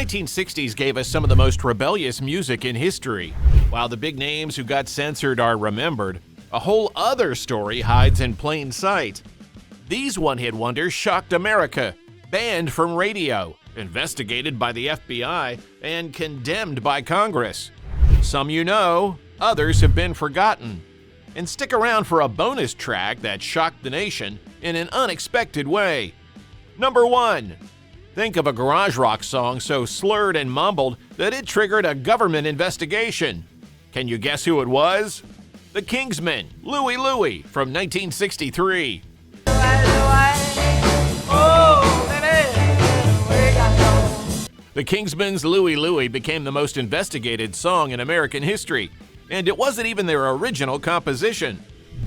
1960s gave us some of the most rebellious music in history. While the big names who got censored are remembered, a whole other story hides in plain sight. These one-hit wonders shocked America, banned from radio, investigated by the FBI, and condemned by Congress. Some you know, others have been forgotten. And stick around for a bonus track that shocked the nation in an unexpected way. Number 1. Think of a garage rock song so slurred and mumbled that it triggered a government investigation. Can you guess who it was? The Kingsmen, Louie, Louie from 1963. The Kingsmen's Louie, Louie became the most investigated song in American history, and it wasn't even their original composition.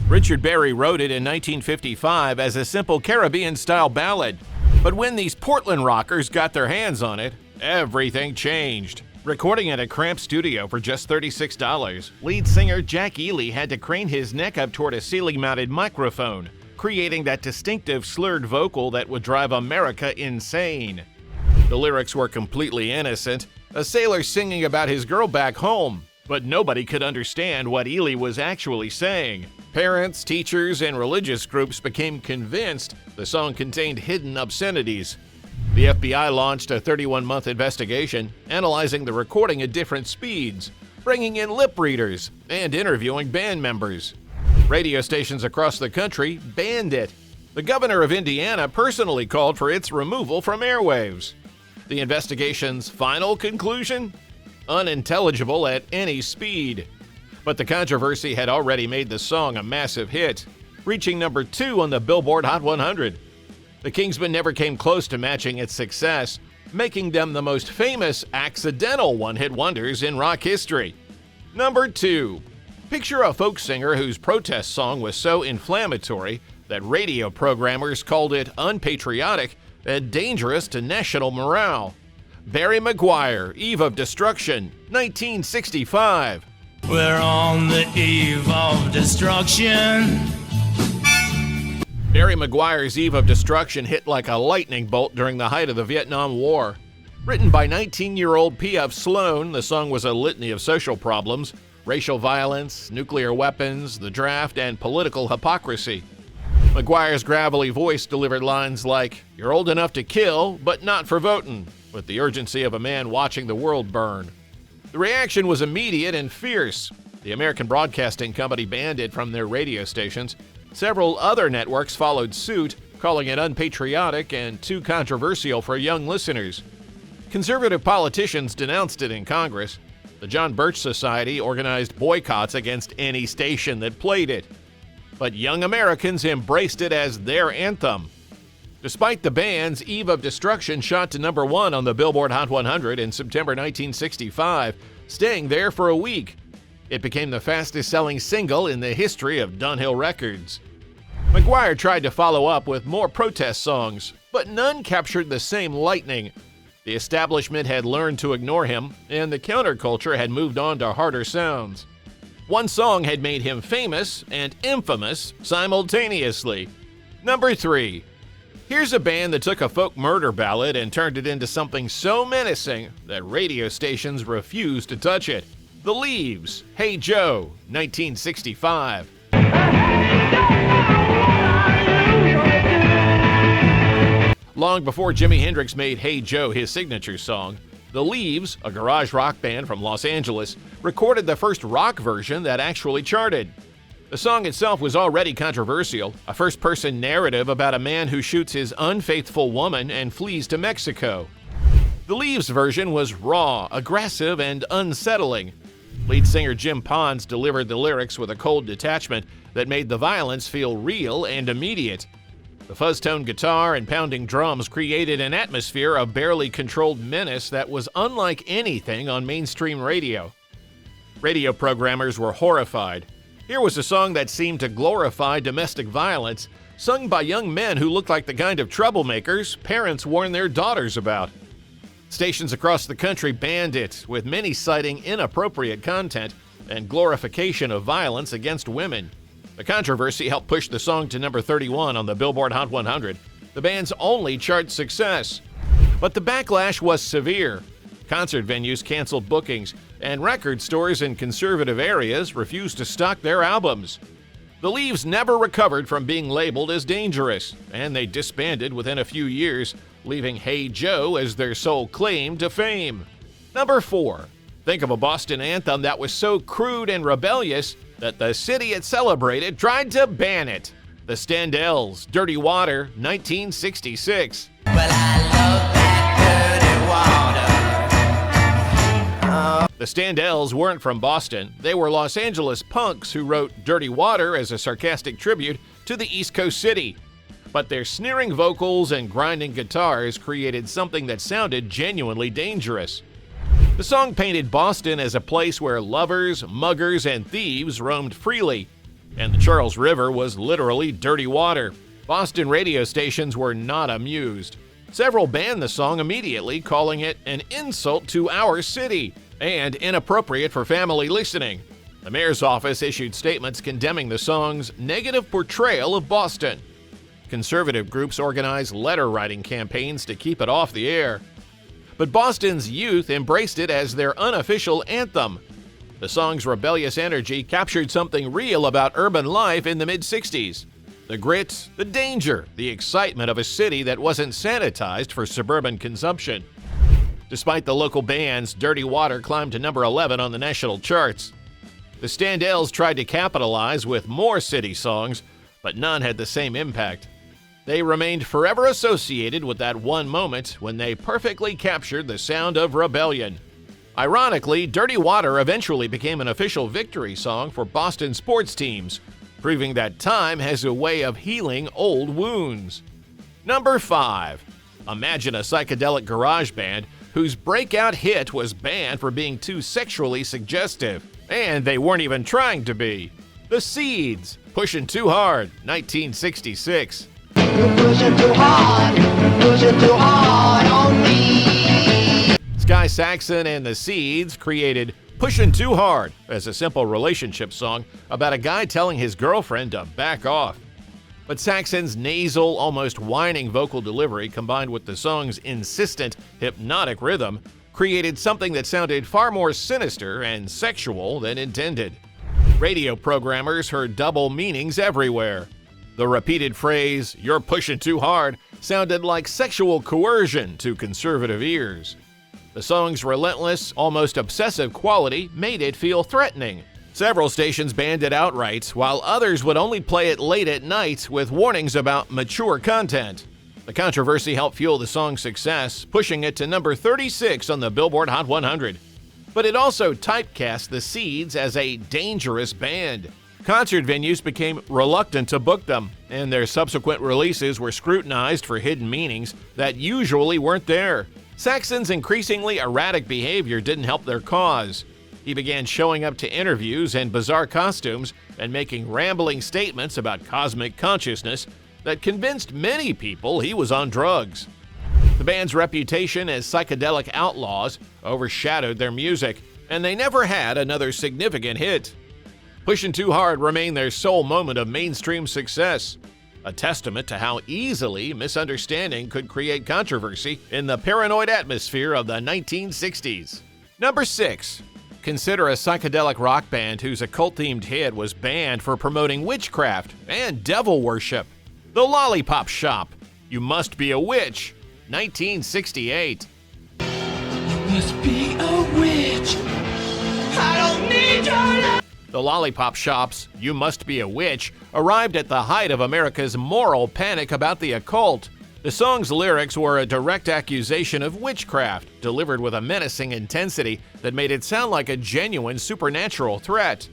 Richard Berry wrote it in 1955 as a simple Caribbean-style ballad, but when these Portland rockers got their hands on it, everything changed. Recording at a cramped studio for just $36, lead singer Jack Ely had to crane his neck up toward a ceiling-mounted microphone, creating that distinctive slurred vocal that would drive America insane. The lyrics were completely innocent, a sailor singing about his girl back home, but nobody could understand what Ely was actually saying. Parents, teachers, and religious groups became convinced the song contained hidden obscenities. The FBI launched a 31-month investigation, analyzing the recording at different speeds, bringing in lip readers, and interviewing band members. Radio stations across the country banned it. The governor of Indiana personally called for its removal from airwaves. The investigation's final conclusion? Unintelligible at any speed. But the controversy had already made the song a massive hit, reaching number 2 on the Billboard Hot 100. The Kingsmen never came close to matching its success, making them the most famous accidental one-hit wonders in rock history. Number 2. Picture a folk singer whose protest song was so inflammatory that radio programmers called it unpatriotic and dangerous to national morale. Barry McGuire, Eve of Destruction, 1965. We're on the eve of destruction. Barry McGuire's Eve of Destruction hit like a lightning bolt during the height of the Vietnam War. Written by 19-year-old P.F. Sloan, the song was a litany of social problems, racial violence, nuclear weapons, the draft, and political hypocrisy. McGuire's gravelly voice delivered lines like, "You're old enough to kill, but not for votin'," with the urgency of a man watching the world burn. The reaction was immediate and fierce. The American Broadcasting Company banned it from their radio stations. Several other networks followed suit, calling it unpatriotic and too controversial for young listeners. Conservative politicians denounced it in Congress. The John Birch Society organized boycotts against any station that played it. But young Americans embraced it as their anthem. Despite the bans, Eve of Destruction shot to number 1 on the Billboard Hot 100 in September 1965, staying there for a week. It became the fastest-selling single in the history of Dunhill Records. McGuire tried to follow up with more protest songs, but none captured the same lightning. The establishment had learned to ignore him, and the counterculture had moved on to harder sounds. One song had made him famous and infamous simultaneously. Number 3. Here's a band that took a folk murder ballad and turned it into something so menacing that radio stations refused to touch it. The Leaves, Hey Joe, 1965. Long before Jimi Hendrix made Hey Joe his signature song, The Leaves, a garage rock band from Los Angeles, recorded the first rock version that actually charted. The song itself was already controversial, a first-person narrative about a man who shoots his unfaithful woman and flees to Mexico. The Leaves version was raw, aggressive, and unsettling. Lead singer Jim Pons delivered the lyrics with a cold detachment that made the violence feel real and immediate. The fuzz-tone guitar and pounding drums created an atmosphere of barely controlled menace that was unlike anything on mainstream radio. Radio programmers were horrified. Here was a song that seemed to glorify domestic violence, sung by young men who looked like the kind of troublemakers parents warn their daughters about. Stations across the country banned it, with many citing inappropriate content and glorification of violence against women. The controversy helped push the song to number 31 on the Billboard Hot 100, the band's only chart success. But the backlash was severe. Concert venues canceled bookings, and record stores in conservative areas refused to stock their albums. The Leaves never recovered from being labeled as dangerous, and they disbanded within a few years, leaving Hey Joe as their sole claim to fame. Number 4. Think of a Boston anthem that was so crude and rebellious that the city it celebrated tried to ban it. The Standells, Dirty Water, 1966. Well, I love that dirty water. The Standells weren't from Boston. They were Los Angeles punks who wrote Dirty Water as a sarcastic tribute to the East Coast city. But their sneering vocals and grinding guitars created something that sounded genuinely dangerous. The song painted Boston as a place where lovers, muggers, and thieves roamed freely, and the Charles River was literally dirty water. Boston radio stations were not amused. Several banned the song immediately, calling it an insult to our city and inappropriate for family listening. The mayor's office issued statements condemning the song's negative portrayal of Boston. Conservative groups organized letter-writing campaigns to keep it off the air. But Boston's youth embraced it as their unofficial anthem. The song's rebellious energy captured something real about urban life in the mid-60s. The grit, the danger, the excitement of a city that wasn't sanitized for suburban consumption. Despite the local bans, Dirty Water climbed to number 11 on the national charts. The Standells tried to capitalize with more city songs, but none had the same impact. They remained forever associated with that one moment when they perfectly captured the sound of rebellion. Ironically, Dirty Water eventually became an official victory song for Boston sports teams, proving that time has a way of healing old wounds. Number 5. Imagine a psychedelic garage band whose breakout hit was banned for being too sexually suggestive, and they weren't even trying to be. The Seeds, Pushin' Too Hard, 1966. You're pushing too hard on me. Sky Saxon and the Seeds created Pushin' Too Hard as a simple relationship song about a guy telling his girlfriend to back off. But Saxon's nasal, almost whining vocal delivery combined with the song's insistent, hypnotic rhythm created something that sounded far more sinister and sexual than intended. Radio programmers heard double meanings everywhere. The repeated phrase, "You're pushing too hard," sounded like sexual coercion to conservative ears. The song's relentless, almost obsessive quality made it feel threatening. Several stations banned it outright, while others would only play it late at night with warnings about mature content. The controversy helped fuel the song's success, pushing it to number 36 on the Billboard Hot 100. But it also typecast the Seeds as a dangerous band. Concert venues became reluctant to book them, and their subsequent releases were scrutinized for hidden meanings that usually weren't there. Saxon's increasingly erratic behavior didn't help their cause. He began showing up to interviews in bizarre costumes and making rambling statements about cosmic consciousness that convinced many people he was on drugs. The band's reputation as psychedelic outlaws overshadowed their music, and they never had another significant hit. Pushin' Too Hard remained their sole moment of mainstream success, a testament to how easily misunderstanding could create controversy in the paranoid atmosphere of the 1960s. Number 6. Consider a psychedelic rock band whose occult-themed hit was banned for promoting witchcraft and devil worship. The Lollipop Shop, You Must Be a Witch, 1968. You must be a witch. I don't need your love. The Lollipop Shop's You Must Be a Witch arrived at the height of America's moral panic about the occult. The song's lyrics were a direct accusation of witchcraft, delivered with a menacing intensity that made it sound like a genuine supernatural threat.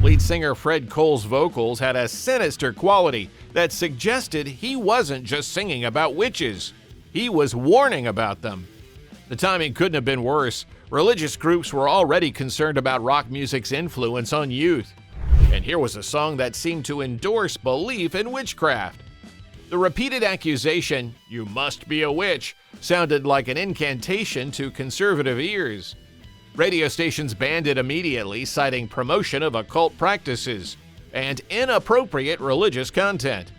Lead singer Fred Cole's vocals had a sinister quality that suggested he wasn't just singing about witches. He was warning about them. The timing couldn't have been worse. Religious groups were already concerned about rock music's influence on youth. And here was a song that seemed to endorse belief in witchcraft. The repeated accusation, "You must be a witch," sounded like an incantation to conservative ears. Radio stations banned it immediately, citing promotion of occult practices and inappropriate religious content.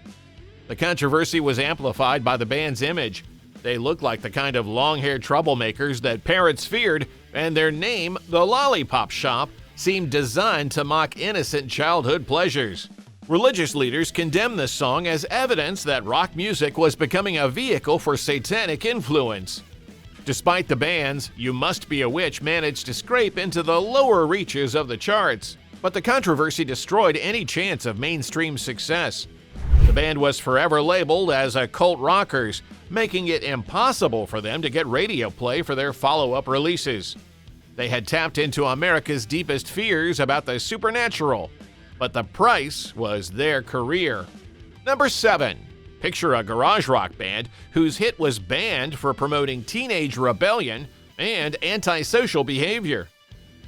The controversy was amplified by the band's image. They looked like the kind of long-haired troublemakers that parents feared, and their name, the Lollipop Shop, seemed designed to mock innocent childhood pleasures. Religious leaders condemned this song as evidence that rock music was becoming a vehicle for satanic influence. Despite the band's You Must Be a Witch managed to scrape into the lower reaches of the charts, but the controversy destroyed any chance of mainstream success. The band was forever labeled as occult rockers, making it impossible for them to get radio play for their follow-up releases. They had tapped into America's deepest fears about the supernatural, but the price was their career. Number 7. Picture a garage rock band whose hit was banned for promoting teenage rebellion and antisocial behavior.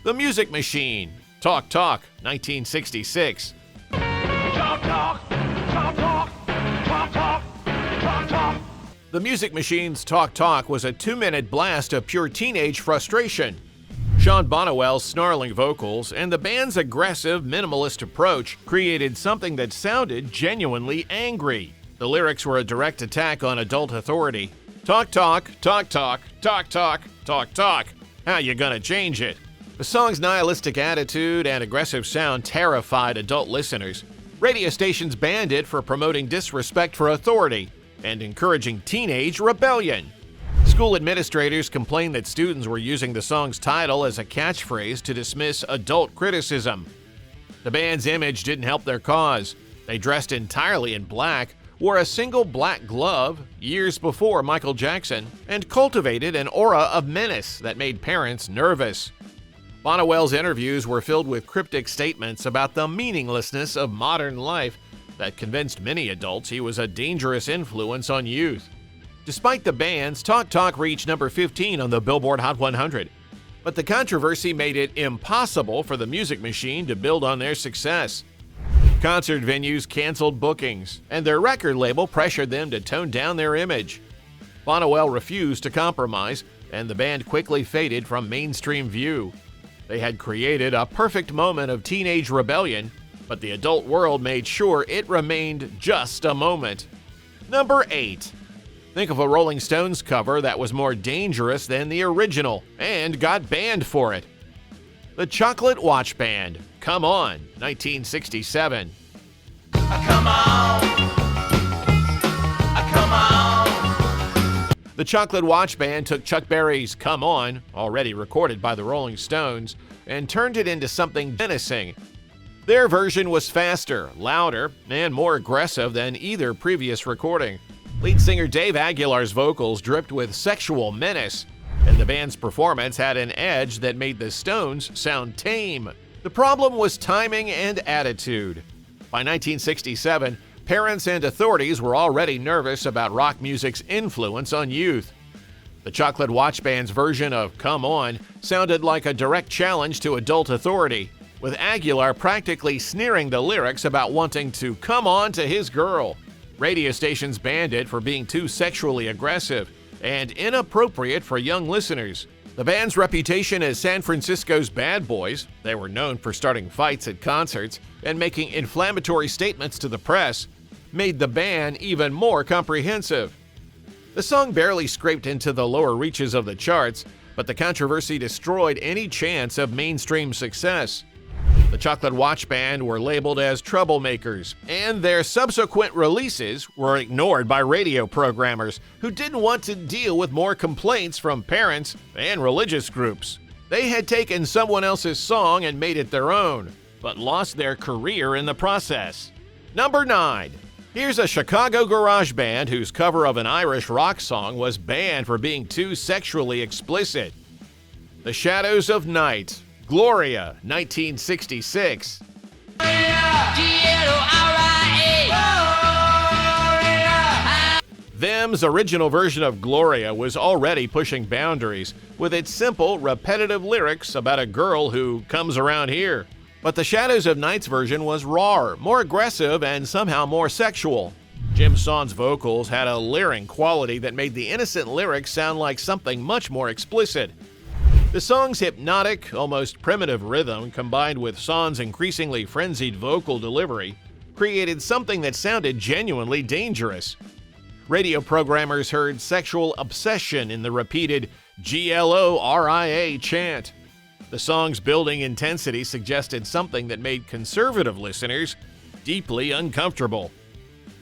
The Music Machine, Talk Talk, 1966. Talk, talk, talk, talk, talk, talk, talk, talk. The Music Machine's Talk Talk was a 2-minute blast of pure teenage frustration. Sean Bonnewell's snarling vocals and the band's aggressive, minimalist approach created something that sounded genuinely angry. The lyrics were a direct attack on adult authority. Talk, talk, talk, talk, talk, talk, talk, talk. How you gonna change it? The song's nihilistic attitude and aggressive sound terrified adult listeners. Radio stations banned it for promoting disrespect for authority and encouraging teenage rebellion. School administrators complained that students were using the song's title as a catchphrase to dismiss adult criticism. The band's image didn't help their cause. They dressed entirely in black, wore a single black glove years before Michael Jackson, and cultivated an aura of menace that made parents nervous. Bonnewell's interviews were filled with cryptic statements about the meaninglessness of modern life that convinced many adults he was a dangerous influence on youth. Despite the band's Talk Talk reached number 15 on the Billboard Hot 100, but the controversy made it impossible for the Music Machine to build on their success. Concert venues canceled bookings, and their record label pressured them to tone down their image. Bonnewell refused to compromise, and the band quickly faded from mainstream view. They had created a perfect moment of teenage rebellion, but the adult world made sure it remained just a moment. Number 8. Think of a Rolling Stones cover that was more dangerous than the original and got banned for it. The Chocolate Watch Band, Come On, 1967. Come on. Come on. The Chocolate Watch Band took Chuck Berry's Come On, already recorded by the Rolling Stones, and turned it into something menacing. Their version was faster, louder, and more aggressive than either previous recording. Lead singer Dave Aguilar's vocals dripped with sexual menace, and the band's performance had an edge that made the Stones sound tame. The problem was timing and attitude. By 1967, parents and authorities were already nervous about rock music's influence on youth. The Chocolate Watch Band's version of Come On sounded like a direct challenge to adult authority, with Aguilar practically sneering the lyrics about wanting to come on to his girl. Radio stations banned it for being too sexually aggressive and inappropriate for young listeners. The band's reputation as San Francisco's bad boys, they were known for starting fights at concerts and making inflammatory statements to the press, made the ban even more comprehensive. The song barely scraped into the lower reaches of the charts, but the controversy destroyed any chance of mainstream success. The Chocolate Watch Band were labeled as troublemakers, and their subsequent releases were ignored by radio programmers who didn't want to deal with more complaints from parents and religious groups. They had taken someone else's song and made it their own, but lost their career in the process. Number 9. Here's a Chicago garage band whose cover of an Irish rock song was banned for being too sexually explicit. The Shadows of Night, Gloria, 1966. Them's original version of Gloria was already pushing boundaries with its simple, repetitive lyrics about a girl who comes around here. But the Shadows of Night's version was rawer, more aggressive, and somehow more sexual. Jim Sawn's vocals had a leering quality that made the innocent lyrics sound like something much more explicit. The song's hypnotic, almost primitive rhythm, combined with Sawn's increasingly frenzied vocal delivery, created something that sounded genuinely dangerous. Radio programmers heard sexual obsession in the repeated GLORIA chant. The song's building intensity suggested something that made conservative listeners deeply uncomfortable.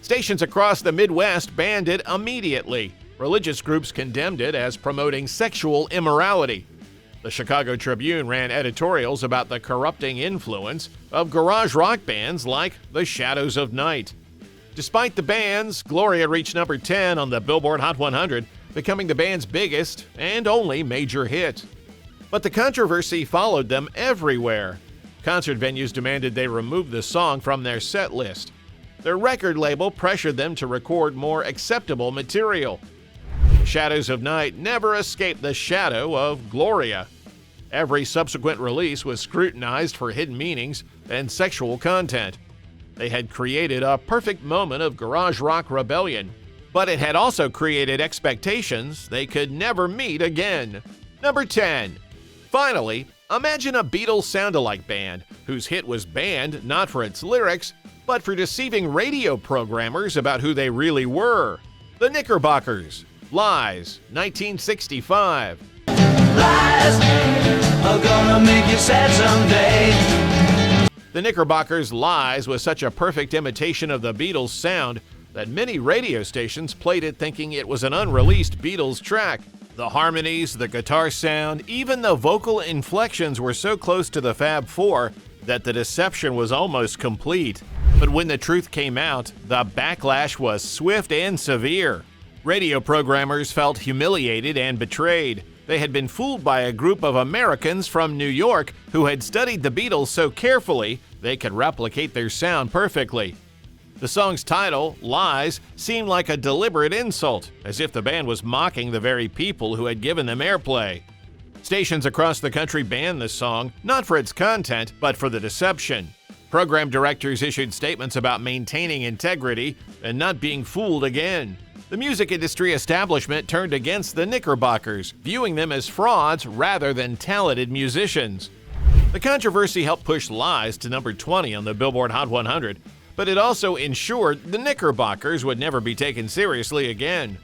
Stations across the Midwest banned it immediately. Religious groups condemned it as promoting sexual immorality. The Chicago Tribune ran editorials about the corrupting influence of garage rock bands like the Shadows of Night. Despite the bans, Gloria reached number 10 on the Billboard Hot 100, becoming the band's biggest and only major hit. But the controversy followed them everywhere. Concert venues demanded they remove the song from their set list. Their record label pressured them to record more acceptable material. The Shadows of Night never escaped the shadow of Gloria. Every subsequent release was scrutinized for hidden meanings and sexual content. They had created a perfect moment of garage rock rebellion, but it had also created expectations they could never meet again. Number 10. Finally, imagine a Beatles soundalike band whose hit was banned not for its lyrics, but for deceiving radio programmers about who they really were. The Knickerbockers. Lies, 1965. Lies are gonna make you sad someday. The Knickerbockers' Lies was such a perfect imitation of the Beatles' sound that many radio stations played it thinking it was an unreleased Beatles track. The harmonies, the guitar sound, even the vocal inflections were so close to the Fab Four that the deception was almost complete. But when the truth came out, the backlash was swift and severe. Radio programmers felt humiliated and betrayed. They had been fooled by a group of Americans from New York who had studied the Beatles so carefully they could replicate their sound perfectly. The song's title, Lies, seemed like a deliberate insult, as if the band was mocking the very people who had given them airplay. Stations across the country banned the song, not for its content, but for the deception. Program directors issued statements about maintaining integrity and not being fooled again. The music industry establishment turned against the Knickerbockers, viewing them as frauds rather than talented musicians. The controversy helped push Lies to number 20 on the Billboard Hot 100, but it also ensured the Knickerbockers would never be taken seriously again.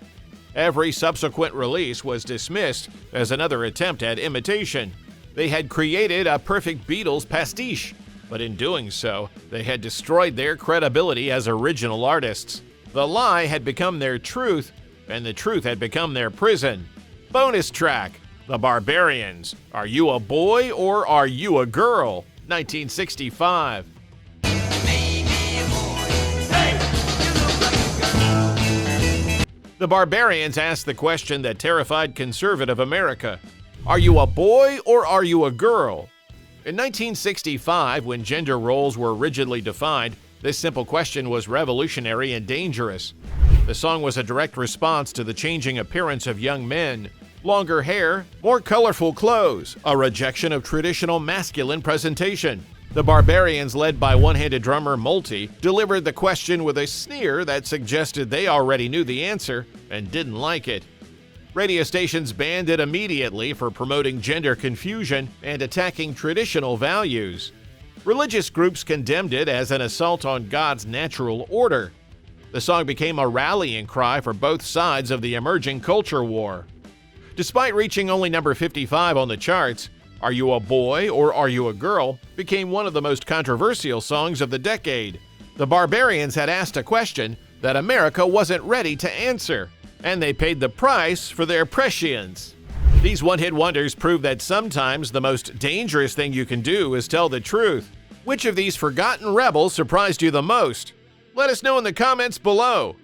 Every subsequent release was dismissed as another attempt at imitation. They had created a perfect Beatles pastiche, but in doing so, they had destroyed their credibility as original artists. The lie had become their truth, and the truth had become their prison. Bonus track, The Barbarians. Are you a boy or are you a girl? 1965. The Barbarians asked the question that terrified conservative America. Are you a boy or are you a girl? In 1965, when gender roles were rigidly defined, this simple question was revolutionary and dangerous. The song was a direct response to the changing appearance of young men. Longer hair, more colorful clothes, a rejection of traditional masculine presentation. The Barbarians, led by one-handed drummer Multi, delivered the question with a sneer that suggested they already knew the answer and didn't like it. Radio stations banned it immediately for promoting gender confusion and attacking traditional values. Religious groups condemned it as an assault on God's natural order. The song became a rallying cry for both sides of the emerging culture war. Despite reaching only number 55 on the charts, Are You a Boy or Are You a Girl became one of the most controversial songs of the decade. The Barbarians had asked a question that America wasn't ready to answer, and they paid the price for their prescience. These one-hit wonders prove that sometimes the most dangerous thing you can do is tell the truth. Which of these forgotten rebels surprised you the most? Let us know in the comments below.